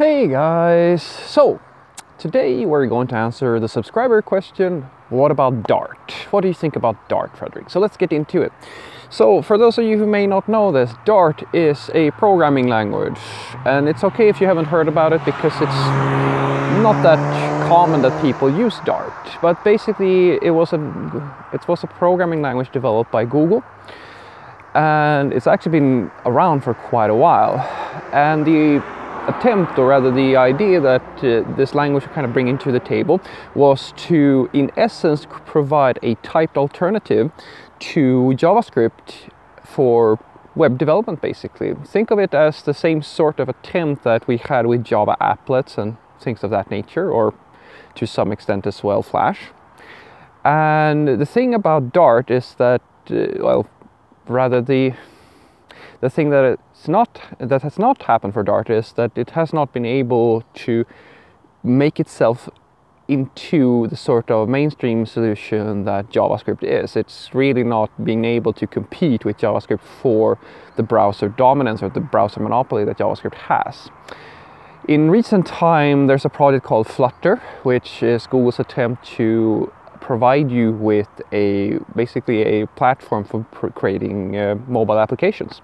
Hey guys! So, today we're going to answer the subscriber question, what about Dart? What do you think about Dart, Frederick? So let's get into it. So, for those of you who may not know this, Dart is a programming language. And it's okay if you haven't heard about it because it's not that common that people use Dart. But basically it was a programming language developed by Google. And it's actually been around for quite a while. And the attempt, or rather the idea that this language would kind of bring into the table was to, in essence, provide a typed alternative to JavaScript for web development, basically. Think of it as the same sort of attempt that we had with Java applets and things of that nature, or to some extent as well Flash. And the thing about Dart is that, the thing that has not happened for Dart is that it has not been able to make itself into the sort of mainstream solution that JavaScript is. It's really not being able to compete with JavaScript for the browser dominance or the browser monopoly that JavaScript has. In recent time, there's a project called Flutter, which is Google's attempt to provide you with basically a platform for creating mobile applications.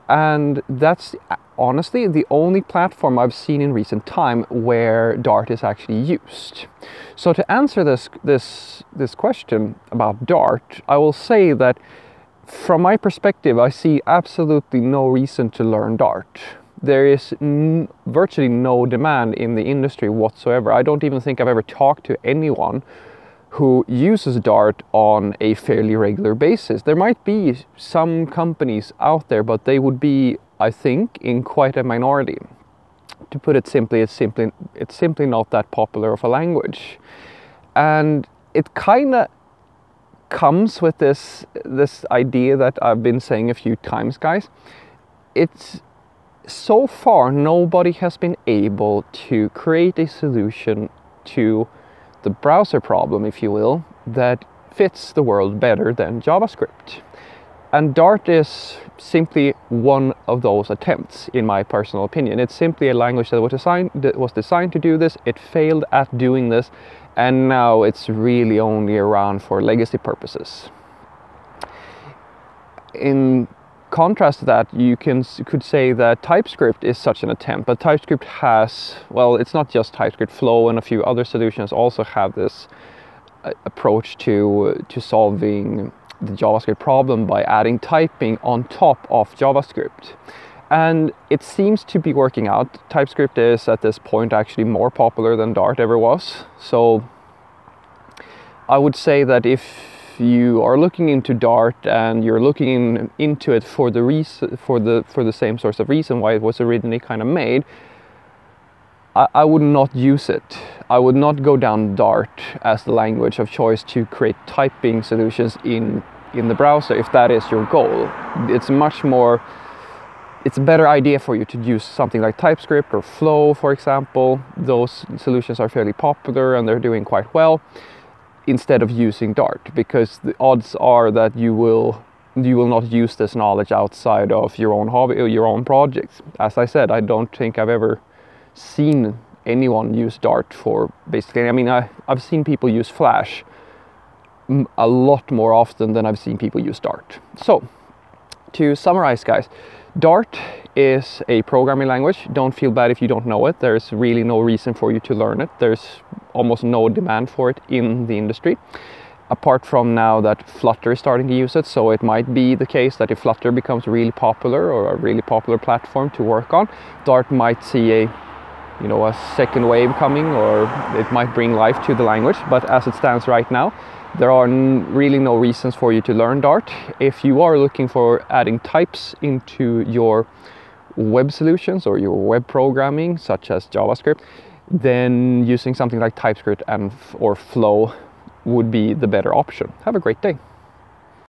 And that's honestly the only platform I've seen in recent time where Dart is actually used. So to answer this question about Dart, I will say that from my perspective, I see absolutely no reason to learn Dart. There is virtually no demand in the industry whatsoever. I don't even think I've ever talked to anyone who uses Dart on a fairly regular basis. There might be some companies out there, but they would be, I think, in quite a minority. To put it simply, it's simply not that popular of a language. And it kind of comes with this idea that I've been saying a few times, guys. It's so far nobody has been able to create a solution to the browser problem, if you will, that fits the world better than JavaScript. And Dart is simply one of those attempts, in my personal opinion. It's simply a language that was designed to do this. It failed at doing this, and now it's really only around for legacy purposes. In contrast to that, you could say that TypeScript is such an attempt, but TypeScript has, well, it's not just TypeScript. Flow and a few other solutions also have this approach to solving the JavaScript problem by adding typing on top of JavaScript. And it seems to be working out. TypeScript is at this point actually more popular than Dart ever was. So I would say that if you are looking into Dart and you're looking into it for the same source of reason why it was originally kind of made, I would not use it. I would not go down Dart as the language of choice to create typing solutions in the browser if that is your goal. It's a better idea for you to use something like TypeScript or Flow, for example. Those solutions are fairly popular and they're doing quite well, instead of using Dart, because the odds are that you will not use this knowledge outside of your own hobby or your own projects. As I said, I don't think I've ever seen anyone use Dart for basically, I mean, I've seen people use Flash a lot more often than I've seen people use Dart. So, to summarize, guys, Dart is a programming language. Don't feel bad if you don't know it. There's really no reason for you to learn it. There's almost no demand for it in the industry, apart from now that Flutter is starting to use it. So it might be the case that if Flutter becomes really popular, or a really popular platform to work on, Dart might see a second wave coming, or it might bring life to the language. But as it stands right now, there are really no reasons for you to learn Dart. If you are looking for adding types into your web solutions or your web programming, such as JavaScript, then using something like TypeScript or Flow would be the better option. Have a great day.